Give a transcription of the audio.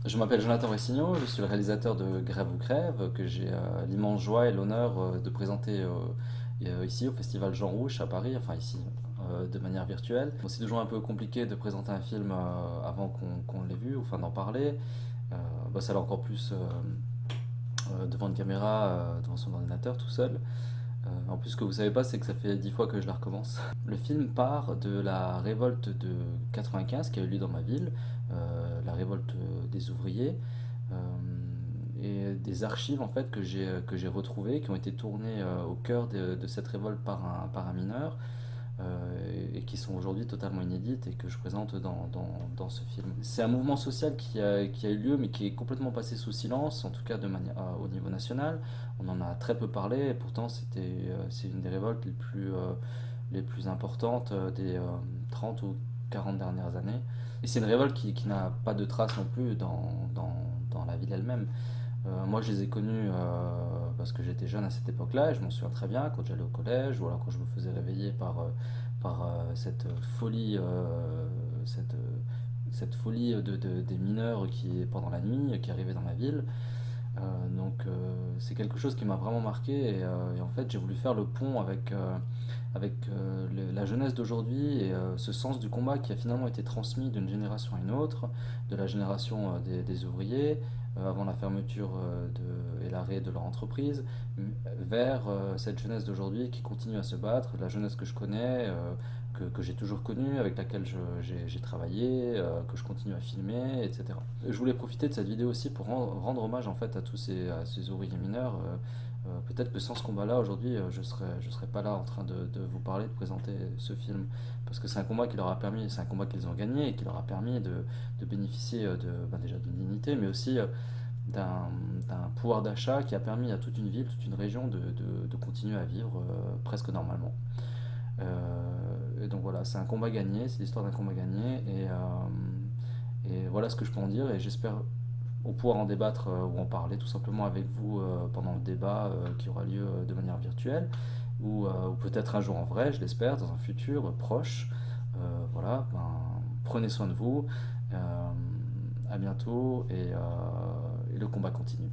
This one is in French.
Je m'appelle Jonathan Ressigno, je suis le réalisateur de Grève ou Crève, que j'ai l'immense joie et l'honneur de présenter ici au Festival Jean Rouch à Paris, enfin ici, de manière virtuelle. Bon, c'est toujours un peu compliqué de présenter un film avant qu'on l'ait vu, ou enfin d'en parler. Ça l'est encore plus devant une caméra, devant son ordinateur tout seul. En plus, ce que vous savez pas, c'est que ça fait 10 fois que je la recommence. Le film part de la révolte de 95 qui a eu lieu dans ma ville, la révolte des ouvriers, euh, et des archives en fait que j'ai retrouvées, qui ont été tournées au cœur de cette révolte par un mineur, et qui sont aujourd'hui totalement inédites et que je présente dans ce film. C'est un mouvement social qui a eu lieu mais qui est complètement passé sous silence, en tout cas au niveau national. On en a très peu parlé et pourtant c'est une des révoltes les plus importantes des 30 ou 40 dernières années. Et c'est une révolte qui n'a pas de trace non plus dans la ville elle-même. Moi, je les ai connus parce que j'étais jeune à cette époque-là, et je m'en souviens très bien quand j'allais au collège, ou alors quand je me faisais réveiller par cette folie, cette folie des mineurs pendant la nuit, qui arrivaient dans la ville. C'est quelque chose qui m'a vraiment marqué, et en fait, j'ai voulu faire le pont avec la jeunesse d'aujourd'hui et ce sens du combat qui a finalement été transmis d'une génération à une autre, de la génération des ouvriers avant la fermeture et l'arrêt de leur entreprise, vers cette jeunesse d'aujourd'hui qui continue à se battre, la jeunesse que je connais, que j'ai toujours connue, avec laquelle j'ai travaillé, que je continue à filmer, etc. Je voulais profiter de cette vidéo aussi pour rendre hommage en fait à ces ouvriers mineurs. Peut-être que sans ce combat-là, aujourd'hui, je serais pas là en train de vous parler, de présenter ce film. Parce que c'est un combat qui leur a permis, c'est un combat qu'ils ont gagné et qui leur a permis de bénéficier déjà d'une dignité, mais aussi d'un d'un pouvoir d'achat qui a permis à toute une ville, toute une région de continuer à vivre presque normalement. Et donc voilà, c'est un combat gagné, c'est l'histoire d'un combat gagné, et voilà ce que je peux en dire, et j'espère pouvoir en débattre ou en parler tout simplement avec vous pendant le débat qui aura lieu de manière virtuelle, ou peut-être un jour en vrai, je l'espère, dans un futur proche. Voilà, ben, prenez soin de vous, à bientôt, et le combat continue.